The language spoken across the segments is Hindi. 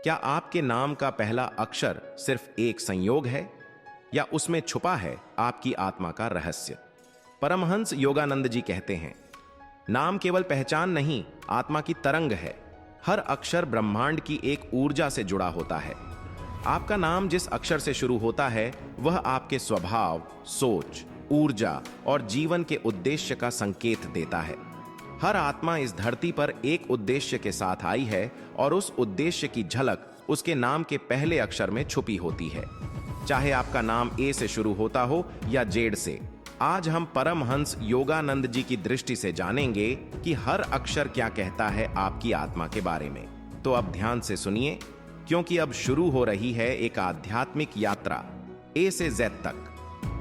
क्या आपके नाम का पहला अक्षर सिर्फ एक संयोग है या उसमें छुपा है आपकी आत्मा का रहस्य? परमहंस योगानंद जी कहते हैं, नाम केवल पहचान नहीं, आत्मा की तरंग है। हर अक्षर ब्रह्मांड की एक ऊर्जा से जुड़ा होता है। आपका नाम जिस अक्षर से शुरू होता है वह आपके स्वभाव, सोच, ऊर्जा और जीवन के उद्देश्य का संकेत देता है। हर आत्मा इस धरती पर एक उद्देश्य के साथ आई है और उस उद्देश्य की झलक उसके नाम के पहले अक्षर में छुपी होती है। चाहे आपका नाम ए से शुरू होता हो या जेड से। आज हम परमहंस योगानंद जी की दृष्टि से जानेंगे कि हर अक्षर क्या कहता है आपकी आत्मा के बारे में। तो अब ध्यान से सुनिए, क्योंकि अब शुरू हो रही है एक आध्यात्मिक यात्रा, ए से जेड तक,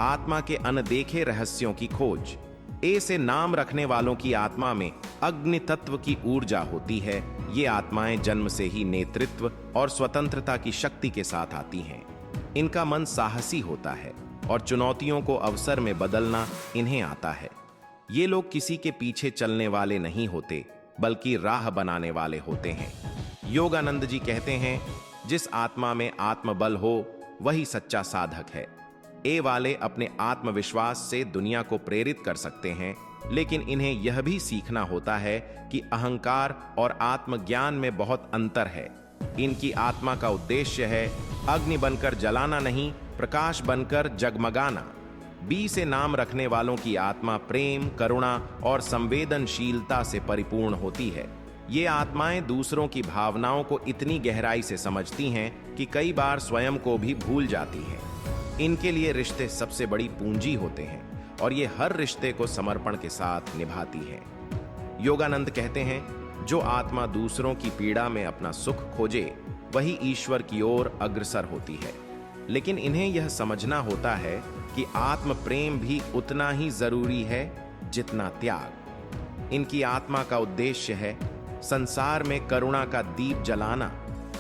आत्मा के अनदेखे रहस्यों की खोज। ए से नाम रखने वालों की आत्मा में अग्नि तत्व की ऊर्जा होती है। ये आत्माएं जन्म से ही नेतृत्व और स्वतंत्रता की शक्ति के साथ आती हैं। इनका मन साहसी होता है और चुनौतियों को अवसर में बदलना इन्हें आता है। ये लोग किसी के पीछे चलने वाले नहीं होते, बल्कि राह बनाने वाले होते हैं। योगानंद जी कहते हैं, जिस आत्मा में आत्मबल हो वही सच्चा साधक है। ए वाले अपने आत्मविश्वास से दुनिया को प्रेरित कर सकते हैं, लेकिन इन्हें यह भी सीखना होता है कि अहंकार और आत्मज्ञान में बहुत अंतर है। इनकी आत्मा का उद्देश्य है अग्नि बनकर जलाना नहीं, प्रकाश बनकर जगमगाना। बी से नाम रखने वालों की आत्मा प्रेम, करुणा और संवेदनशीलता से परिपूर्ण होती है। ये आत्माएं दूसरों की भावनाओं को इतनी गहराई से समझती हैं कि कई बार स्वयं को भी भूल जाती हैं। इनके लिए रिश्ते सबसे बड़ी पूंजी होते हैं और ये हर रिश्ते को समर्पण के साथ निभाती है। योगानंद कहते हैं, जो आत्मा दूसरों की पीड़ा में अपना सुख खोजे वही ईश्वर की ओर अग्रसर होती है। लेकिन इन्हें यह समझना होता है कि आत्म प्रेम भी उतना ही जरूरी है जितना त्याग। इनकी आत्मा का उद्देश्य है संसार में करुणा का दीप जलाना,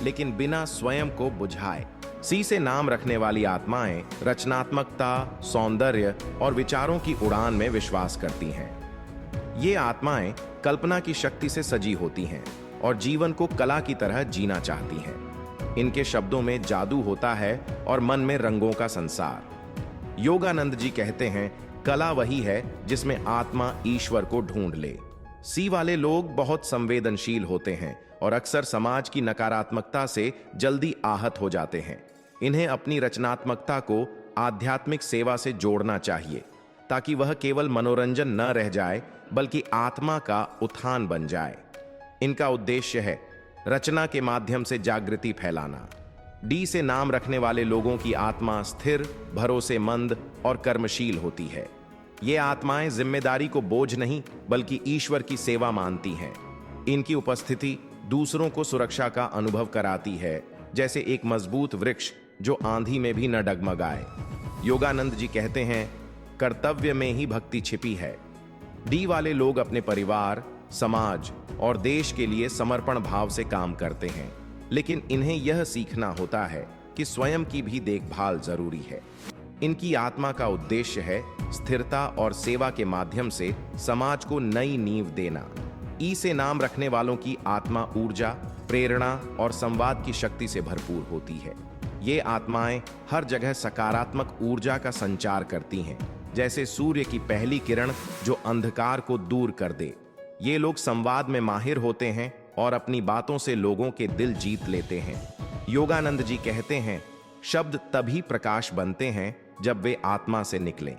लेकिन बिना स्वयं को बुझाए। सी से नाम रखने वाली आत्माएं रचनात्मकता, सौंदर्य और विचारों की उड़ान में विश्वास करती हैं। ये आत्माएं कल्पना की शक्ति से सजी होती हैं और जीवन को कला की तरह जीना चाहती हैं। इनके शब्दों में जादू होता है और मन में रंगों का संसार। योगानंद जी कहते हैं, कला वही है जिसमें आत्मा ईश्वर को ढूंढ ले। सी वाले लोग बहुत संवेदनशील होते हैं और अक्सर समाज की नकारात्मकता से जल्दी आहत हो जाते हैं। इन्हें अपनी रचनात्मकता को आध्यात्मिक सेवा से जोड़ना चाहिए, ताकि वह केवल मनोरंजन न रह जाए बल्कि आत्मा का उत्थान बन जाए। इनका उद्देश्य है रचना के माध्यम से जागृति फैलाना। डी से नाम रखने वाले लोगों की आत्मा स्थिर, भरोसेमंद और कर्मशील होती है। ये आत्माएं जिम्मेदारी को बोझ नहीं बल्कि ईश्वर की सेवा मानती हैं। इनकी उपस्थिति दूसरों को सुरक्षा का अनुभव कराती है, जैसे एक मजबूत वृक्ष जो आंधी में भी न डगमगाए। योगानंद जी कहते हैं, कर्तव्य में ही भक्ति छिपी है। डी वाले लोग अपने परिवार, समाज और देश के लिए समर्पण भाव से काम करते हैं, लेकिन इन्हें यह सीखना होता है कि स्वयं की भी देखभाल जरूरी है। इनकी आत्मा का उद्देश्य है स्थिरता और सेवा के माध्यम से समाज को नई नींव देना। ई से नाम रखने वालों की आत्मा ऊर्जा, प्रेरणा और संवाद की शक्ति से भरपूर होती है। ये आत्माएं हर जगह सकारात्मक ऊर्जा का संचार करती हैं, जैसे सूर्य की पहली किरण जो अंधकार को दूर कर दे। ये लोग संवाद में माहिर होते हैं और अपनी बातों से लोगों के दिल जीत लेते हैं। योगानंद जी कहते हैं, शब्द तभी प्रकाश बनते हैं जब वे आत्मा से निकलें।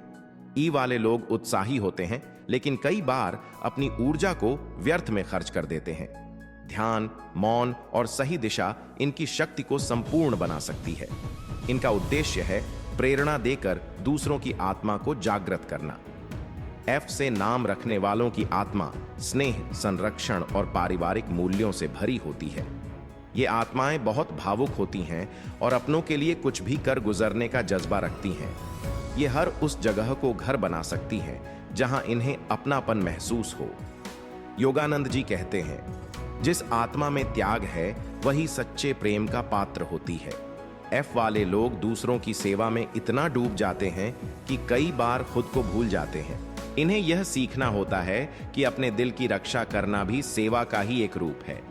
ई वाले लोग उत्साही होते हैं, लेकिन कई बार अपनी ऊर्जा को व्यर्थ में खर्च कर देते हैं। ध्यान, मौन और सही दिशा इनकी शक्ति को संपूर्ण बना सकती है। इनका उद्देश्य है प्रेरणा देकर दूसरों की आत्मा को जागृत करना। एफ से नाम रखने वालों की आत्मा स्नेह, संरक्षण और पारिवारिक मूल्यों से भरी होती है। ये आत्माएं बहुत भावुक होती हैं और अपनों के लिए कुछ भी कर गुजरने का जज्बा रखती हैं। ये हर उस जगह को घर बना सकती हैं जहां इन्हें अपनापन महसूस हो। योगानंद जी कहते हैं, जिस आत्मा में त्याग है वही सच्चे प्रेम का पात्र होती है। एफ वाले लोग दूसरों की सेवा में इतना डूब जाते हैं कि कई बार खुद को भूल जाते हैं। इन्हें यह सीखना होता है कि अपने दिल की रक्षा करना भी सेवा का ही एक रूप है।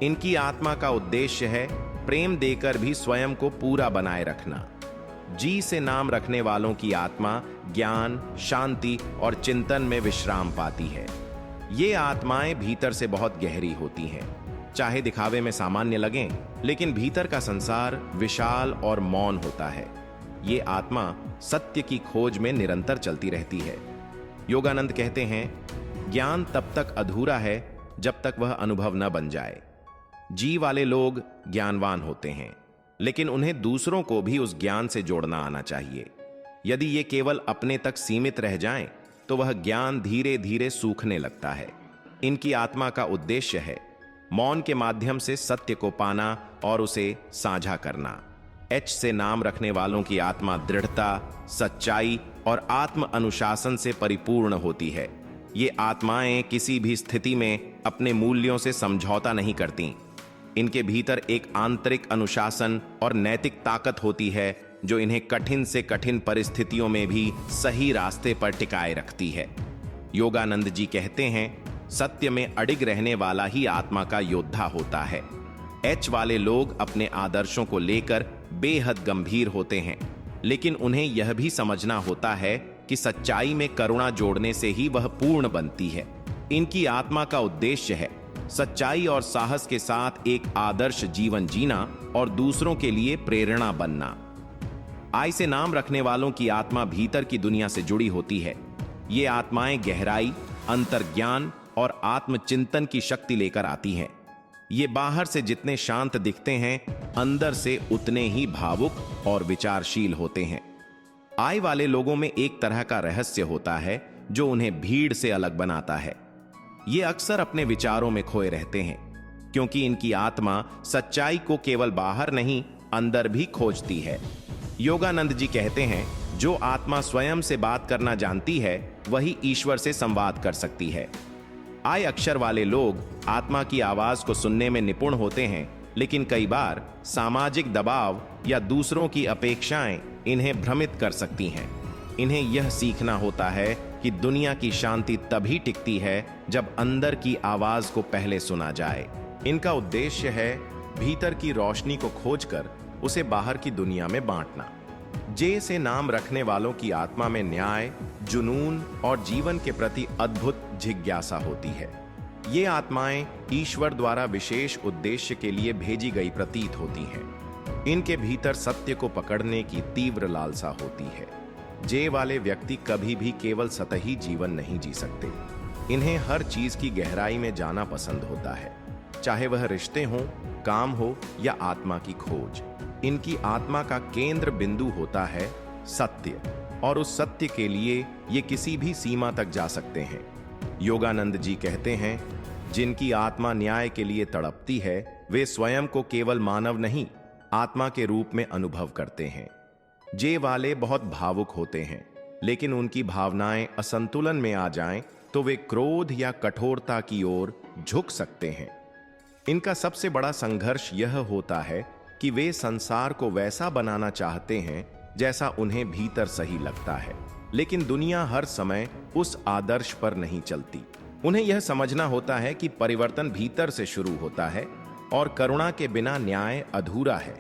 इनकी आत्मा का उद्देश्य है प्रेम देकर भी स्वयं को पूरा बनाए रखना। जी से नाम रखने वालों की आत्मा ज्ञान, शांति और चिंतन में विश्राम पाती है। ये आत्माएं भीतर से बहुत गहरी होती हैं, चाहे दिखावे में सामान्य लगें, लेकिन भीतर का संसार विशाल और मौन होता है। ये आत्मा सत्य की खोज में निरंतर चलती रहती है। योगानंद कहते हैं, ज्ञान तब तक अधूरा है जब तक वह अनुभव न बन जाए। जी वाले लोग ज्ञानवान होते हैं, लेकिन उन्हें दूसरों को भी उस ज्ञान से जोड़ना आना चाहिए। यदि ये केवल अपने तक सीमित रह जाएं, तो वह ज्ञान धीरे धीरे सूखने लगता है। इनकी आत्मा का उद्देश्य है मौन के माध्यम से सत्य को पाना और उसे साझा करना। एच से नाम रखने वालों की आत्मा दृढ़ता, सच्चाई और आत्म अनुशासन से परिपूर्ण होती है। ये आत्माएं किसी भी स्थिति में अपने मूल्यों से समझौता नहीं करती। इनके भीतर एक आंतरिक अनुशासन और नैतिक ताकत होती है जो इन्हें कठिन से कठिन परिस्थितियों में भी सही रास्ते पर टिकाए रखती है। योगानंद जी कहते हैं, सत्य में अडिग रहने वाला ही आत्मा का योद्धा होता है। एच वाले लोग अपने आदर्शों को लेकर बेहद गंभीर होते हैं, लेकिन उन्हें यह भी समझना होता है कि सच्चाई में करुणा जोड़ने से ही वह पूर्ण बनती है। इनकी आत्मा का उद्देश्य है सच्चाई और साहस के साथ एक आदर्श जीवन जीना और दूसरों के लिए प्रेरणा बनना। आई से नाम रखने वालों की आत्मा भीतर की दुनिया से जुड़ी होती है। ये आत्माएं गहराई, अंतर्ज्ञान और आत्मचिंतन की शक्ति लेकर आती हैं। ये बाहर से जितने शांत दिखते हैं, अंदर से उतने ही भावुक और विचारशील होते हैं। आई वाले लोगों में एक तरह का रहस्य होता है जो उन्हें भीड़ से अलग बनाता है। ये अक्सर अपने विचारों में खोए रहते हैं, क्योंकि इनकी आत्मा सच्चाई को केवल बाहर नहीं, अंदर भी खोजती है। योगानंद जी कहते हैं, जो आत्मा स्वयं से बात करना जानती है, वही ईश्वर से संवाद कर सकती है। आई अक्षर वाले लोग आत्मा की आवाज को सुनने में निपुण होते हैं, लेकिन कई बार सामाजिक दबाव या दूसरों की अपेक्षाएं इन्हें भ्रमित कर सकती हैं। इन्हें यह सीखना होता है कि दुनिया की शांति तभी टिकती है जब अंदर की आवाज को पहले सुना जाए। इनका उद्देश्य है भीतर की रोशनी को खोजकर उसे बाहर की दुनिया में बांटना। जे से नाम रखने वालों की आत्मा में न्याय, जुनून और जीवन के प्रति अद्भुत जिज्ञासा होती है। ये आत्माएं ईश्वर द्वारा विशेष उद्देश्य के लिए भेजी गई प्रतीत होती हैं। इनके भीतर सत्य को पकड़ने की तीव्र लालसा होती है। जे वाले व्यक्ति कभी भी केवल सतही जीवन नहीं जी सकते। इन्हें हर चीज की गहराई में जाना पसंद होता है, चाहे वह रिश्ते हों, काम हो या आत्मा की खोज। इनकी आत्मा का केंद्र बिंदु होता है सत्य, और उस सत्य के लिए ये किसी भी सीमा तक जा सकते हैं। योगानंद जी कहते हैं, जिनकी आत्मा न्याय के लिए तड़पती है, वे स्वयं को केवल मानव नहीं, आत्मा के रूप में अनुभव करते हैं। जे वाले बहुत भावुक होते हैं, लेकिन उनकी भावनाएं असंतुलन में आ जाएं तो वे क्रोध या कठोरता की ओर झुक सकते हैं। इनका सबसे बड़ा संघर्ष यह होता है कि वे संसार को वैसा बनाना चाहते हैं जैसा उन्हें भीतर सही लगता है, लेकिन दुनिया हर समय उस आदर्श पर नहीं चलती। उन्हें यह समझना होता है कि परिवर्तन भीतर से शुरू होता है और करुणा के बिना न्याय अधूरा है।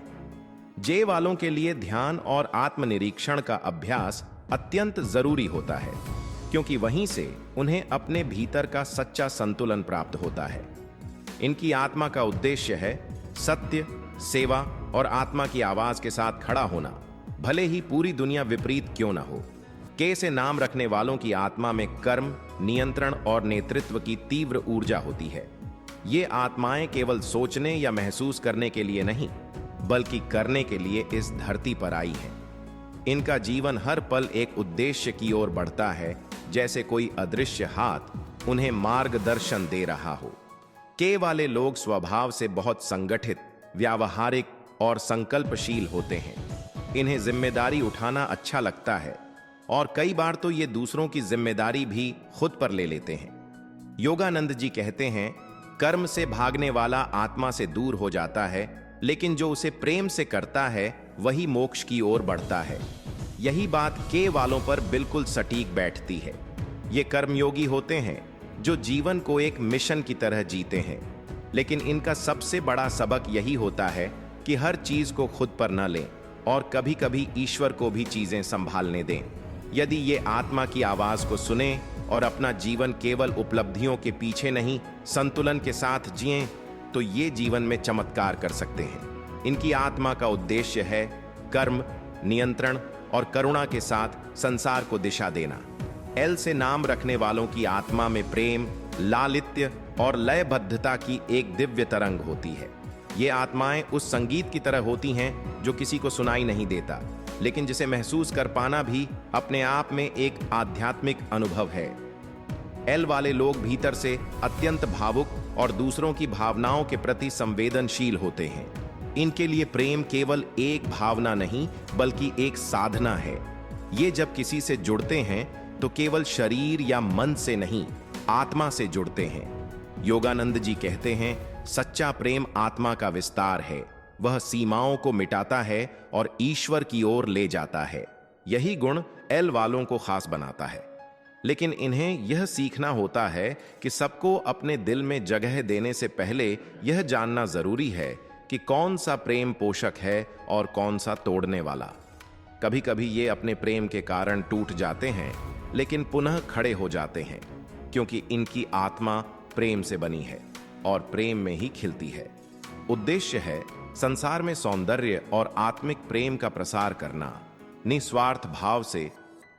जे वालों के लिए ध्यान और आत्मनिरीक्षण का अभ्यास अत्यंत जरूरी होता है, क्योंकि वहीं से उन्हें अपने भीतर का सच्चा संतुलन प्राप्त होता है। इनकी आत्मा का उद्देश्य है सत्य, सेवा और आत्मा की आवाज के साथ खड़ा होना, भले ही पूरी दुनिया विपरीत क्यों न हो। के से नाम रखने वालों की आत्मा में कर्म, नियंत्रण और नेतृत्व की तीव्र ऊर्जा होती है। ये आत्माएं केवल सोचने या महसूस करने के लिए नहीं, बल्कि करने के लिए इस धरती पर आई हैं। इनका जीवन हर पल एक उद्देश्य की ओर बढ़ता है, जैसे कोई अदृश्य हाथ उन्हें मार्गदर्शन दे रहा हो। के वाले लोग स्वभाव से बहुत संगठित, व्यावहारिक और संकल्पशील होते हैं। इन्हें जिम्मेदारी उठाना अच्छा लगता है और कई बार तो ये दूसरों की जिम्मेदारी भी खुद पर ले लेते हैं। योगानंद जी कहते हैं, कर्म से भागने वाला आत्मा से दूर हो जाता है, लेकिन जो उसे प्रेम से करता है वही मोक्ष की ओर बढ़ता है। यही बात के वालों पर बिल्कुल सटीक बैठती है। ये कर्मयोगी होते हैं जो जीवन को एक मिशन की तरह जीते हैं, लेकिन इनका सबसे बड़ा सबक यही होता है कि हर चीज को खुद पर न लें और कभी कभी ईश्वर को भी चीजें संभालने दें। यदि ये आत्मा की आवाज को सुने और अपना जीवन केवल उपलब्धियों के पीछे नहीं, संतुलन के साथ जिएं, तो ये जीवन में चमत्कार कर सकते हैं। इनकी आत्मा का उद्देश्य है कर्म, नियंत्रण और करुणा के साथ संसार को दिशा देना। एल से नाम रखने वालों की आत्मा में प्रेम, लालित्य और लयबद्धता की एक दिव्य तरंग होती है। ये आत्माएं उस संगीत की तरह होती हैं जो किसी को सुनाई नहीं देता, लेकिन जिसे महसूस कर पाना भी अपने आप में एक आध्यात्मिक अनुभव है। एल वाले लोग भीतर से अत्यंत भावुक और दूसरों की भावनाओं के प्रति संवेदनशील होते हैं। इनके लिए प्रेम केवल एक भावना नहीं बल्कि एक साधना है। ये जब किसी से जुड़ते हैं तो केवल शरीर या मन से नहीं, आत्मा से जुड़ते हैं। योगानंद जी कहते हैं, सच्चा प्रेम आत्मा का विस्तार है। वह सीमाओं को मिटाता है और ईश्वर की ओर ले जाता है। यही गुण एल वालों को खास बनाता है। लेकिन इन्हें यह सीखना होता है कि सबको अपने दिल में जगह देने से पहले यह जानना जरूरी है कि कौन सा प्रेम पोषक है और कौन सा तोड़ने वाला। कभी कभी ये अपने प्रेम के कारण टूट जाते हैं, लेकिन पुनः खड़े हो जाते हैं, क्योंकि इनकी आत्मा प्रेम से बनी है और प्रेम में ही खिलती है। उद्देश्य है संसार में सौंदर्य और आत्मिक प्रेम का प्रसार करना। निस्वार्थ भाव से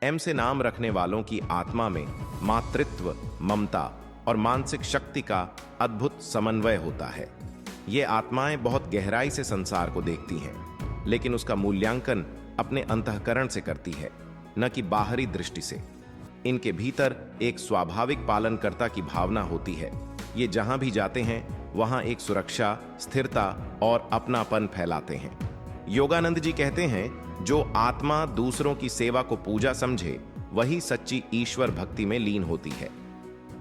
एम से नाम रखने वालों की आत्मा में मातृत्व, ममता और मानसिक शक्ति का अद्भुत समन्वय होता है। ये आत्माएं बहुत गहराई से संसार को देखती हैं, लेकिन उसका मूल्यांकन अपने अंतःकरण से करती है, न कि बाहरी दृष्टि से। इनके भीतर एक स्वाभाविक पालनकर्ता की भावना होती है। ये जहां भी जाते हैं वहां एक सुरक्षा, स्थिरता और अपनापन फैलाते हैं। योगानंद जी कहते हैं, जो आत्मा दूसरों की सेवा को पूजा समझे वही सच्ची ईश्वर भक्ति में लीन होती है।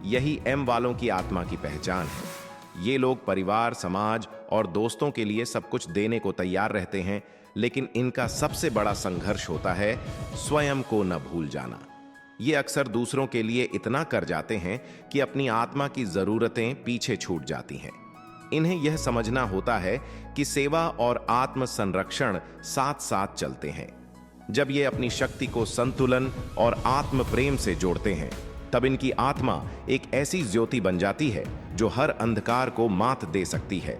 यही एम वालों की आत्मा की पहचान है। ये लोग परिवार, समाज और दोस्तों के लिए सब कुछ देने को तैयार रहते हैं, लेकिन इनका सबसे बड़ा संघर्ष होता है स्वयं को न भूल जाना। ये अक्सर दूसरों के लिए इतना कर जाते हैं कि अपनी आत्मा की जरूरतें पीछे छूट जाती हैं। इन्हें यह समझना होता है कि सेवा और आत्म संरक्षण साथ साथ चलते हैं। जब ये अपनी शक्ति को संतुलन और आत्म प्रेम से जोड़ते हैं, तब इनकी आत्मा एक ऐसी ज्योति बन जाती है जो हर अंधकार को मात दे सकती है।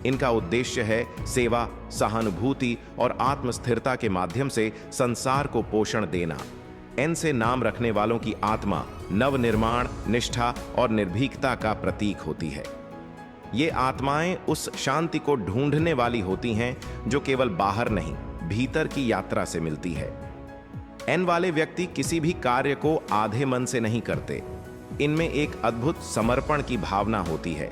इनका उद्देश्य है सेवा, सहानुभूति और आत्मस्थिरता के माध्यम से संसार को पोषण देना। एन से नाम रखने वालों की आत्मा नवनिर्माण, निष्ठा और निर्भीकता का प्रतीक होती है। ये आत्माएं उस शांति को ढूंढने वाली होती हैं जो केवल बाहर नहीं, भीतर की यात्रा से मिलती है। एन वाले व्यक्ति किसी भी कार्य को आधे मन से नहीं करते। इनमें एक अद्भुत समर्पण की भावना होती है।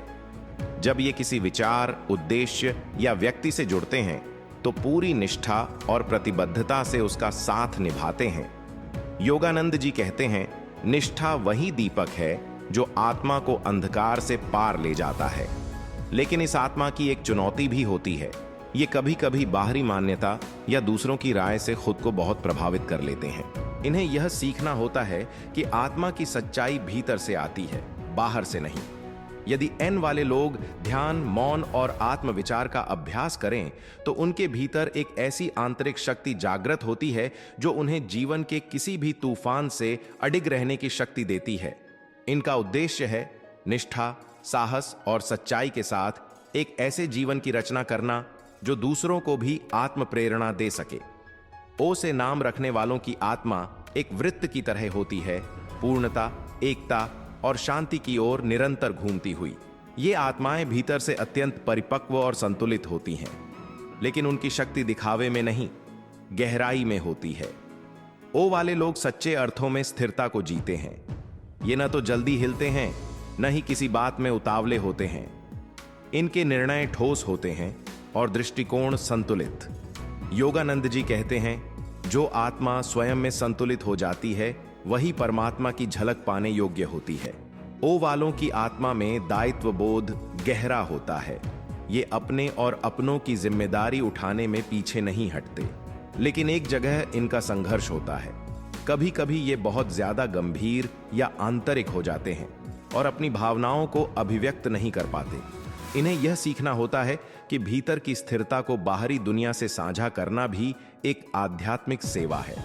जब ये किसी विचार, उद्देश्य या व्यक्ति से जुड़ते हैं तो पूरी निष्ठा और प्रतिबद्धता से उसका साथ निभाते हैं। योगानंद जी कहते हैं, निष्ठा वही दीपक है जो आत्मा को अंधकार से पार ले जाता है। लेकिन इस आत्मा की एक चुनौती भी होती है। ये कभी कभी बाहरी मान्यता या दूसरों की राय से खुद को बहुत प्रभावित कर लेते हैं। इन्हें यह सीखना होता है कि आत्मा की सच्चाई भीतर से आती है, बाहर से नहीं। यदि एन वाले लोग ध्यान, मौन और आत्मविचार का अभ्यास करें तो उनके भीतर एक ऐसी आंतरिक शक्ति जागृत होती है जो उन्हें जीवन के किसी भी तूफान से अडिग रहने की शक्ति देती है। इनका उद्देश्य है निष्ठा, साहस और सच्चाई के साथ एक ऐसे जीवन की रचना करना जो दूसरों को भी आत्म प्रेरणा दे सके। ओ से नाम रखने वालों की आत्मा एक वृत्त की तरह होती है, पूर्णता, एकता और शांति की ओर निरंतर घूमती हुई। ये आत्माएं भीतर से अत्यंत परिपक्व और संतुलित होती हैं, लेकिन उनकी शक्ति दिखावे में नहीं, गहराई में होती है। ओ वाले लोग सच्चे अर्थों में स्थिरता को जीते हैं। ये न तो जल्दी हिलते हैं, न ही किसी बात में उतावले होते हैं। इनके निर्णय ठोस होते हैं और दृष्टिकोण संतुलित। योगानंद जी कहते हैं, जो आत्मा स्वयं में संतुलित हो जाती है वही परमात्मा की झलक पाने योग्य होती है। ओ वालों की आत्मा में दायित्व बोध गहरा होता है। ये अपने और अपनों की जिम्मेदारी उठाने में पीछे नहीं हटते, लेकिन एक जगह इनका संघर्ष होता है। कभी कभी ये बहुत ज्यादा गंभीर या आंतरिक हो जाते हैं और अपनी भावनाओं को अभिव्यक्त नहीं कर पाते। इन्हें यह सीखना होता है कि भीतर की स्थिरता को बाहरी दुनिया से साझा करना भी एक आध्यात्मिक सेवा है।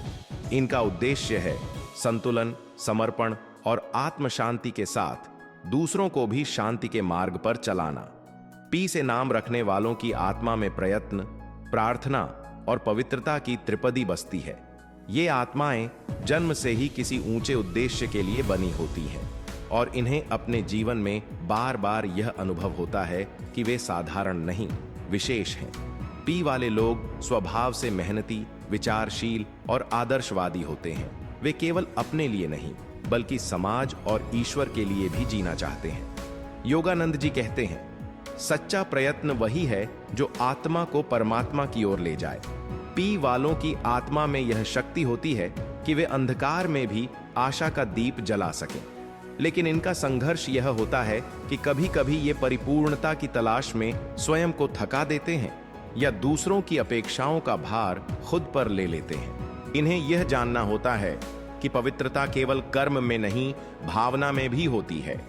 इनका उद्देश्य है संतुलन, समर्पण और आत्म शांति के साथ दूसरों को भी शांति के मार्ग पर चलाना। पी से नाम रखने वालों की आत्मा में प्रयत्न, प्रार्थना और पवित्रता की त्रिपदी बसती है। ये आत्माएं जन्म से ही किसी ऊंचे उद्देश्य के लिए बनी होती हैं और इन्हें अपने जीवन में बार बार यह अनुभव होता है कि वे साधारण नहीं, विशेष हैं। पी वाले लोग स्वभाव से मेहनती, विचारशील और आदर्शवादी होते हैं। वे केवल अपने लिए नहीं बल्कि समाज और ईश्वर के लिए भी जीना चाहते हैं। योगानंद जी कहते हैं, सच्चा प्रयत्न वही है जो आत्मा को परमात्मा की ओर ले जाए। पी वालों की आत्मा में यह शक्ति होती है कि वे अंधकार में भी आशा का दीप जला सकें। लेकिन इनका संघर्ष यह होता है कि कभी कभी ये परिपूर्णता की तलाश में स्वयं को थका देते हैं या दूसरों की अपेक्षाओं का भार खुद पर ले लेते हैं। इन्हें यह जानना होता है कि पवित्रता केवल कर्म में नहीं, भावना में भी होती है।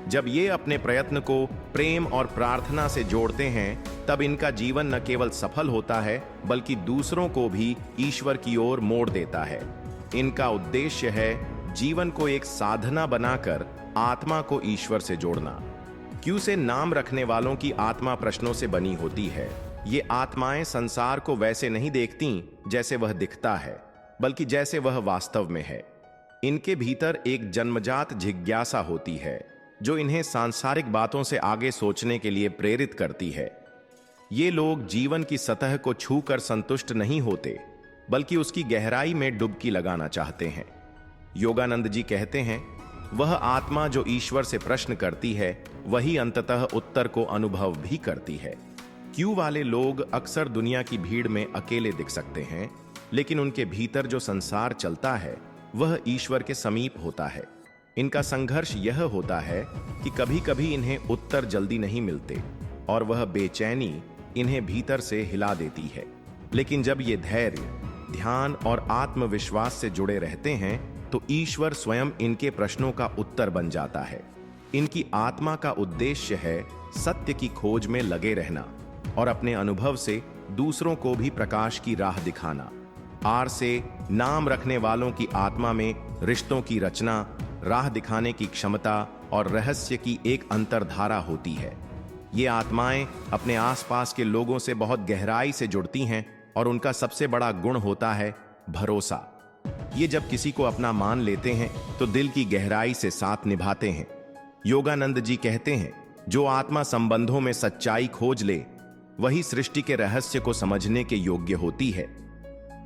जब ये अपने प्रयत्न को प्रेम और प्रार्थना से जोड़ते हैं, तब इनका जीवन न केवल सफल होता है बल्कि दूसरों को भी ईश्वर की ओर मोड़ देता है। इनका उद्देश्य है जीवन को एक साधना बनाकर आत्मा को ईश्वर से जोड़ना। क्यू से नाम रखने वालों की आत्मा प्रश्नों से बनी होती है। ये आत्माएं संसार को वैसे नहीं देखती जैसे वह दिखता है, बल्कि जैसे वह वास्तव में है। इनके भीतर एक जन्मजात जिज्ञासा होती है जो इन्हें सांसारिक बातों से आगे सोचने के लिए प्रेरित करती है। ये लोग जीवन की सतह को छूकर संतुष्ट नहीं होते बल्कि उसकी गहराई में डुबकी लगाना चाहते हैं। योगानंद जी कहते हैं, वह आत्मा जो ईश्वर से प्रश्न करती है वही अंततः उत्तर को अनुभव भी करती है। क्यू वाले लोग अक्सर दुनिया की भीड़ में अकेले दिख सकते हैं, लेकिन उनके भीतर जो संसार चलता है वह ईश्वर के समीप होता है। इनका संघर्ष यह होता है कि कभी कभी इन्हें उत्तर जल्दी नहीं मिलते और वह बेचैनी इन्हें भीतर से हिला देती है। लेकिन जब ये धैर्य, ध्यान और आत्मविश्वास से जुड़े रहते हैं तो ईश्वर स्वयं इनके प्रश्नों का उत्तर बन जाता है। इनकी आत्मा का उद्देश्य है सत्य की खोज में लगे रहना और अपने अनुभव से दूसरों को भी प्रकाश की राह दिखाना। आर से नाम रखने वालों की आत्मा में रिश्तों की रचना, राह दिखाने की क्षमता और रहस्य की एक अंतर्धारा होती है। ये आत्माएं अपने आसपास के लोगों से बहुत गहराई से जुड़ती हैं और उनका सबसे बड़ा गुण होता है भरोसा। ये जब किसी को अपना मान लेते हैं तो दिल की गहराई से साथ निभाते हैं। योगानंद जी कहते हैं, जो आत्मा संबंधों में सच्चाई खोज ले वही सृष्टि के रहस्य को समझने के योग्य होती है।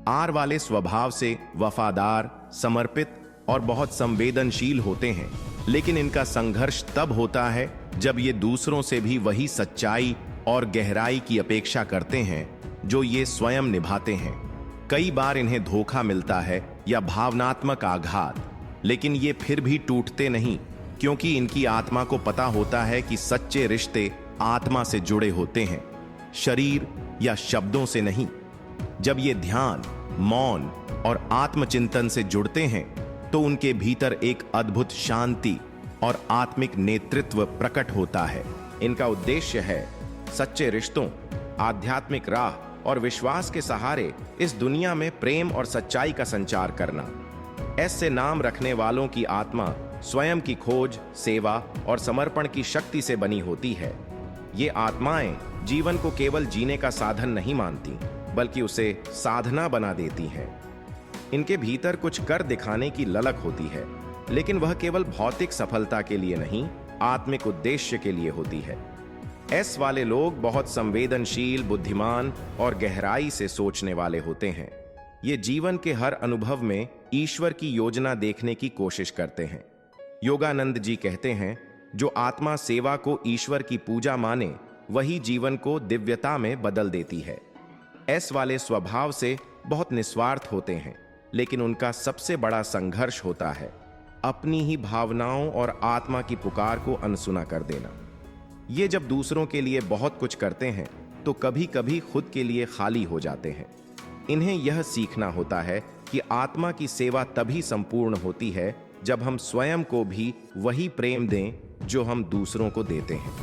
आर वाले स्वभाव से वफादार, समर्पित और बहुत संवेदनशील होते हैं, लेकिन इनका संघर्ष तब होता है जब ये दूसरों से भी वही सच्चाई और गहराई की अपेक्षा करते हैं जो ये स्वयं निभाते हैं। कई बार इन्हें धोखा मिलता है या भावनात्मक आघात, लेकिन ये फिर भी टूटते नहीं, क्योंकि इनकी आत्मा को पता होता है कि सच्चे रिश्ते आत्मा से जुड़े होते हैं, शरीर या शब्दों से नहीं। जब ये ध्यान, मौन और आत्मचिंतन से जुड़ते हैं तो उनके भीतर एक अद्भुत शांति और आत्मिक नेतृत्व प्रकट होता है। इनका उद्देश्य है सच्चे रिश्तों, आध्यात्मिक राह और विश्वास के सहारे इस दुनिया में प्रेम और सच्चाई का संचार करना। एस से नाम रखने वालों की आत्मा स्वयं की खोज, सेवा और समर्पण की शक्ति से बनी होती है। ये आत्माएं जीवन को केवल जीने का साधन नहीं मानती बल्कि उसे साधना बना देती हैं। इनके भीतर कुछ कर दिखाने की ललक होती है, लेकिन वह केवल भौतिक सफलता के लिए नहीं, आत्मिक उद्देश्य के लिए होती है। एस वाले लोग बहुत संवेदनशील, बुद्धिमान और गहराई से सोचने वाले होते हैं। ये जीवन के हर अनुभव में ईश्वर की योजना देखने की कोशिश करते हैं। योगानंद जी कहते हैं, जो आत्मा सेवा को ईश्वर की पूजा माने वही जीवन को दिव्यता में बदल देती है। एस वाले स्वभाव से बहुत निस्वार्थ होते हैं, लेकिन उनका सबसे बड़ा संघर्ष होता है अपनी ही भावनाओं और आत्मा की पुकार को अनसुना कर देना। ये जब दूसरों के लिए बहुत कुछ करते हैं तो कभी कभी खुद के लिए खाली हो जाते हैं। इन्हें यह सीखना होता है कि आत्मा की सेवा तभी संपूर्ण होती है जब हम स्वयं को भी वही प्रेम दें जो हम दूसरों को देते हैं।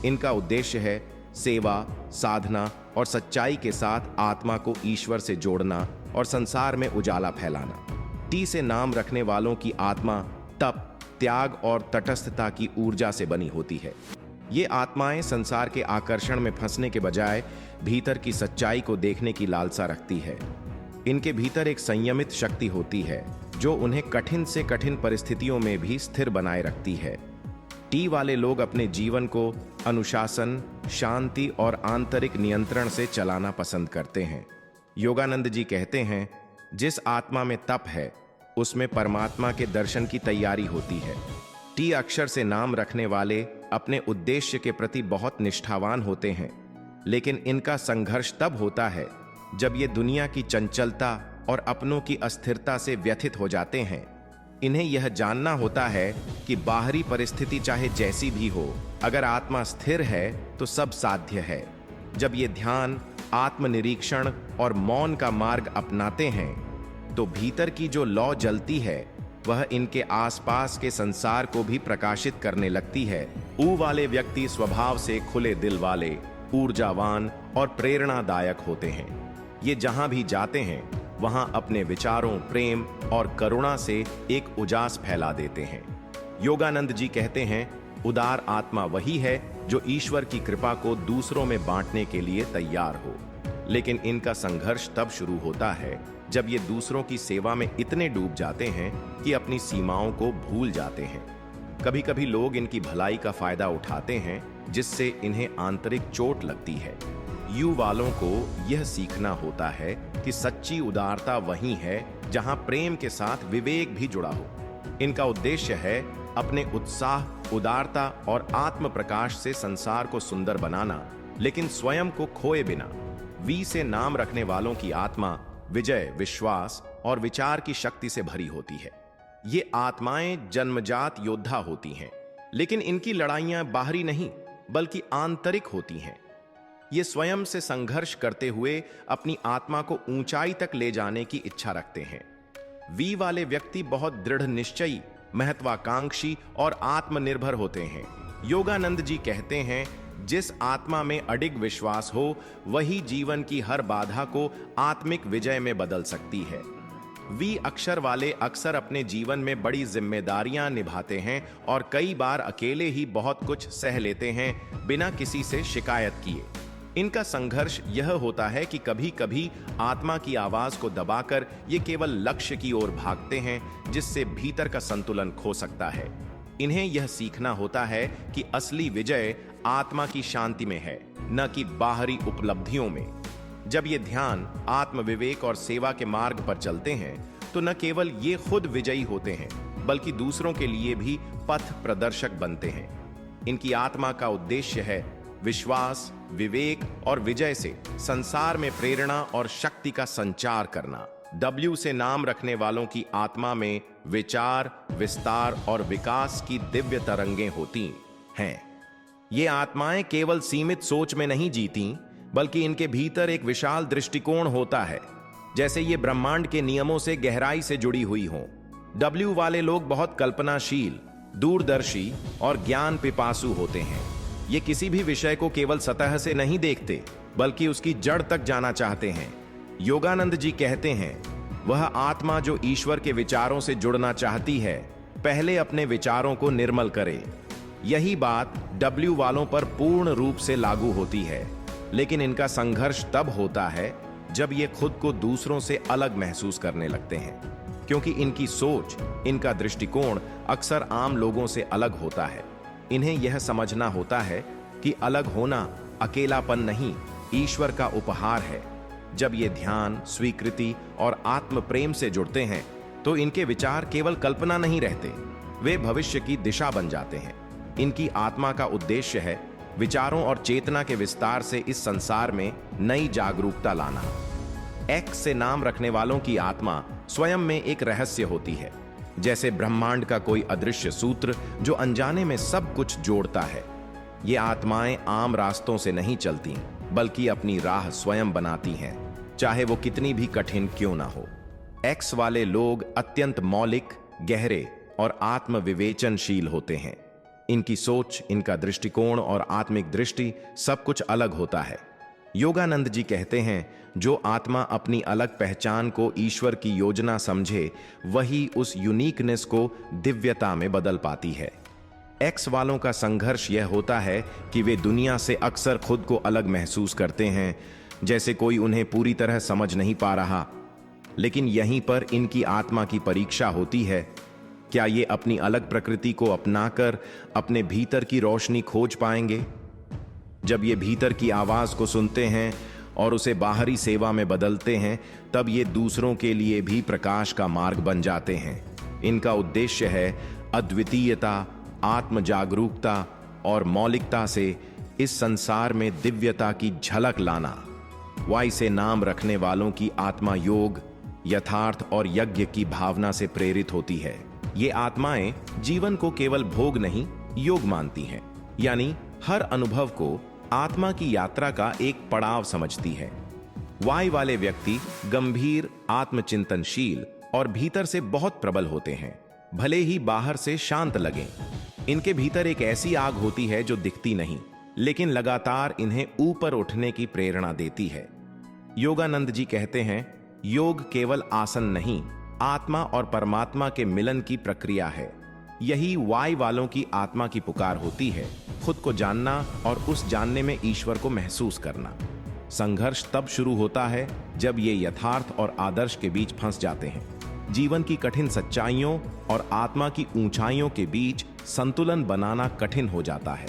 इनका उद्देश्य है सेवा, साधना और सच्चाई के साथ आत्मा को ईश्वर से जोड़ना और संसार में उजाला फैलाना। टी से नाम रखने वालों की आत्मा तप, त्याग और तटस्थता की ऊर्जा से बनी होती है। ये आत्माएं संसार के आकर्षण में फंसने के बजाय भीतर की सच्चाई को देखने की लालसा रखती है। इनके भीतर एक संयमित शक्ति होती है जो उन्हें कठिन से कठिन परिस्थितियों में भी स्थिर बनाए रखती है। टी वाले लोग अपने जीवन को अनुशासन, शांति और आंतरिक नियंत्रण से चलाना पसंद करते हैं। योगानंद जी कहते हैं, जिस आत्मा में तप है उसमें परमात्मा के दर्शन की तैयारी होती है। टी अक्षर से नाम रखने वाले अपने उद्देश्य के प्रति बहुत निष्ठावान होते हैं, लेकिन इनका संघर्ष तब होता है जब ये दुनिया की चंचलता और अपनों की अस्थिरता से व्यथित हो जाते हैं। इन्हें यह जानना होता है कि बाहरी परिस्थिति चाहे जैसी भी हो, अगर आत्मा स्थिर है तो सब साध्य है। जब ये ध्यान, आत्मनिरीक्षण और मौन का मार्ग अपनाते हैं तो भीतर की जो लौ जलती है वह इनके आसपास के संसार को भी प्रकाशित करने लगती है। ऊ वाले व्यक्ति स्वभाव से खुले दिल वाले, ऊर्जावान और प्रेरणादायक होते हैं। ये जहां भी जाते हैं वहां अपने विचारों, प्रेम और करुणा से एक उजास फैला देते हैं। योगानंद जी कहते हैं, उदार आत्मा वही है जो ईश्वर की कृपा को दूसरों में बांटने के लिए तैयार हो। लेकिन इनका संघर्ष तब शुरू होता है जब ये दूसरों की सेवा में इतने डूब जाते हैं कि अपनी सीमाओं को भूल जाते हैं। कभी कभी लोग इनकी भलाई का फायदा उठाते हैं जिससे इन्हें आंतरिक चोट लगती है। यू वालों को यह सीखना होता है कि सच्ची उदारता वही है जहां प्रेम के साथ विवेक भी जुड़ा हो। इनका उद्देश्य है अपने उत्साह, उदारता और आत्म प्रकाश से संसार को सुंदर बनाना, लेकिन स्वयं को खोए बिना। वी से नाम रखने वालों की आत्मा विजय, विश्वास और विचार की शक्ति से भरी होती है। ये आत्माएं जन्मजात योद्धा होती हैं, लेकिन इनकी लड़ाइयां बाहरी नहीं बल्कि आंतरिक होती हैं। ये स्वयं से संघर्ष करते हुए अपनी आत्मा को ऊंचाई तक ले जाने की इच्छा रखते हैं। वी वाले व्यक्ति बहुत दृढ़ निश्चयी, महत्वाकांक्षी और आत्मनिर्भर होते हैं। योगानंद जी कहते हैं, जिस आत्मा में अडिग विश्वास हो वही जीवन की हर बाधा को आत्मिक विजय में बदल सकती है। वी अक्षर वाले अक्सर अपने जीवन में बड़ी जिम्मेदारियां निभाते हैं और कई बार अकेले ही बहुत कुछ सह लेते हैं बिना किसी से शिकायत किए। इनका संघर्ष यह होता है कि कभी कभी आत्मा की आवाज को दबाकर ये केवल लक्ष्य की ओर भागते हैं, जिससे भीतर का संतुलन खो सकता है। इन्हें यह सीखना होता है कि असली विजय आत्मा की शांति में है, न कि बाहरी उपलब्धियों में। जब ये ध्यान, आत्म विवेक और सेवा के मार्ग पर चलते हैं तो न केवल ये खुद विजयी होते हैं बल्कि दूसरों के लिए भी पथ प्रदर्शक बनते हैं। इनकी आत्मा का उद्देश्य है विश्वास, विवेक और विजय से संसार में प्रेरणा और शक्ति का संचार करना। डब्ल्यू से नाम रखने वालों की आत्मा में विचार, विस्तार और विकास की दिव्य तरंगें होती हैं। ये आत्माएं केवल सीमित सोच में नहीं जीती, बल्कि इनके भीतर एक विशाल दृष्टिकोण होता है, जैसे ये ब्रह्मांड के नियमों से गहराई से जुड़ी हुई हों। डब्ल्यू वाले लोग बहुत कल्पनाशील, दूरदर्शी और ज्ञान पिपासु होते हैं। ये किसी भी विषय को केवल सतह से नहीं देखते, बल्कि उसकी जड़ तक जाना चाहते हैं। योगानंद जी कहते हैं, वह आत्मा जो ईश्वर के विचारों से जुड़ना चाहती है, पहले अपने विचारों को निर्मल करे। यही बात डब्ल्यू वालों पर पूर्ण रूप से लागू होती है, लेकिन इनका संघर्ष तब होता है जब ये खुद को दूसरों से अलग महसूस करने लगते हैं, क्योंकि इनकी सोच, इनका दृष्टिकोण अक्सर आम लोगों से अलग होता है। इन्हें यह समझना होता है कि अलग होना अकेलापन नहीं, ईश्वर का उपहार है। जब ये ध्यान, स्वीकृति और आत्म प्रेम से जुड़ते हैं तो इनके विचार केवल कल्पना नहीं रहते, वे भविष्य की दिशा बन जाते हैं। इनकी आत्मा का उद्देश्य है विचारों और चेतना के विस्तार से इस संसार में नई जागरूकता लाना। एक्स से नाम रखने वालों की आत्मा स्वयं में एक रहस्य होती है, जैसे ब्रह्मांड का कोई अदृश्य सूत्र जो अनजाने में सब कुछ जोड़ता है। ये आत्माएं आम रास्तों से नहीं चलती, बल्कि अपनी राह स्वयं बनाती हैं, चाहे वो कितनी भी कठिन क्यों ना हो। एक्स वाले लोग अत्यंत मौलिक, गहरे और आत्म विवेचनशील होते हैं। इनकी सोच, इनका दृष्टिकोण और आत्मिक दृष्टि सब कुछ अलग होता है। योगानंद जी कहते हैं, जो आत्मा अपनी अलग पहचान को ईश्वर की योजना समझे, वही उस यूनिकनेस को दिव्यता में बदल पाती है। एक्स वालों का संघर्ष यह होता है कि वे दुनिया से अक्सर खुद को अलग महसूस करते हैं, जैसे कोई उन्हें पूरी तरह समझ नहीं पा रहा। लेकिन यहीं पर इनकी आत्मा की परीक्षा होती है। क्या ये अपनी अलग प्रकृति को अपनाकर अपने भीतर की रोशनी खोज पाएंगे? जब ये भीतर की आवाज को सुनते हैं और उसे बाहरी सेवा में बदलते हैं, तब ये दूसरों के लिए भी प्रकाश का मार्ग बन जाते हैं। इनका उद्देश्य है अद्वितीयता, आत्म जागरूकता और मौलिकता से इस संसार में दिव्यता की झलक लाना। वाई से नाम रखने वालों की आत्मा योग, यथार्थ और यज्ञ की भावना से प्रेरित होती है। ये आत्माएं जीवन को केवल भोग नहीं, योग मानती हैं, यानी हर अनुभव को आत्मा की यात्रा का एक पड़ाव समझती है। वाई वाले व्यक्ति गंभीर, आत्मचिंतनशील और भीतर से बहुत प्रबल होते हैं, भले ही बाहर से शांत लगें। इनके भीतर एक ऐसी आग होती है जो दिखती नहीं, लेकिन लगातार इन्हें ऊपर उठने की प्रेरणा देती है। योगानंद जी कहते हैं, योग केवल आसन नहीं, आत्मा और परमात्मा के मिलन की प्रक्रिया है। यही वाई वालों की आत्मा की पुकार होती है, खुद को जानना और उस जानने में ईश्वर को महसूस करना। संघर्ष तब शुरू होता है जब ये यथार्थ और आदर्श के बीच फंस जाते हैं। जीवन की कठिन सच्चाइयों और आत्मा की ऊंचाइयों के बीच संतुलन बनाना कठिन हो जाता है।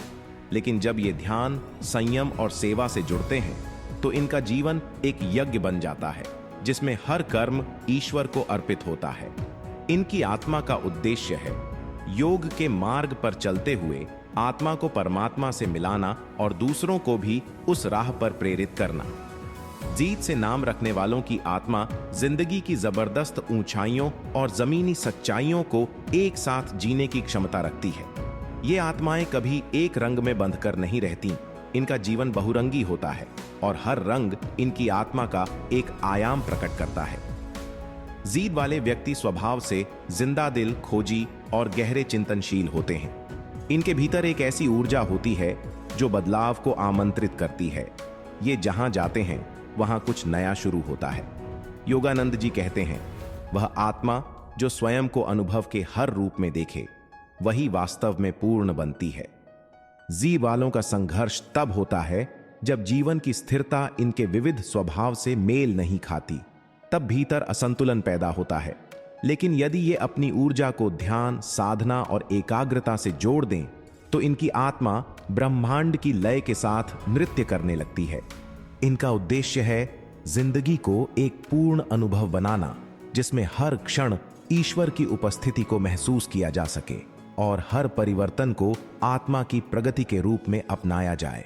लेकिन जब ये ध्यान, संयम और सेवा से जुड़ते हैं, तो इनका जीवन एक यज्ञ बन जाता है, जिसमें हर कर्म ईश्वर को अर्पित होता है। इनकी आत्मा का उद्देश्य है योग के मार्ग पर चलते हुए आत्मा को परमात्मा से मिलाना और दूसरों को भी उस राह पर प्रेरित करना। जीत से नाम रखने वालों की आत्मा जिंदगी की जबरदस्त ऊंचाइयों और जमीनी सच्चाइयों को एक साथ जीने की क्षमता रखती है। ये आत्माएं कभी एक रंग में बंधकर नहीं रहती। इनका जीवन बहुरंगी होता है और हर रंग इनकी आत्मा का एक आयाम प्रकट करता है। जीद वाले व्यक्ति स्वभाव से जिंदा दिल, खोजी और गहरे चिंतनशील होते हैं। इनके भीतर एक ऐसी ऊर्जा होती है जो बदलाव को आमंत्रित करती है। ये जहां जाते हैं वहां कुछ नया शुरू होता है। योगानंद जी कहते हैं, वह आत्मा जो स्वयं को अनुभव के हर रूप में देखे, वही वास्तव में पूर्ण बनती है। जी वालों का संघर्ष तब होता है जब जीवन की स्थिरता इनके विविध स्वभाव से मेल नहीं खाती, तब भीतर असंतुलन पैदा होता है। लेकिन यदि ये अपनी ऊर्जा को ध्यान, साधना और एकाग्रता से जोड़ दें, तो इनकी आत्मा ब्रह्मांड की लय के साथ नृत्य करने लगती है। इनका उद्देश्य है जिंदगी को एक पूर्ण अनुभव बनाना, जिसमें हर क्षण ईश्वर की उपस्थिति को महसूस किया जा सके और हर परिवर्तन को आत्मा की प्रगति के रूप में अपनाया जाए।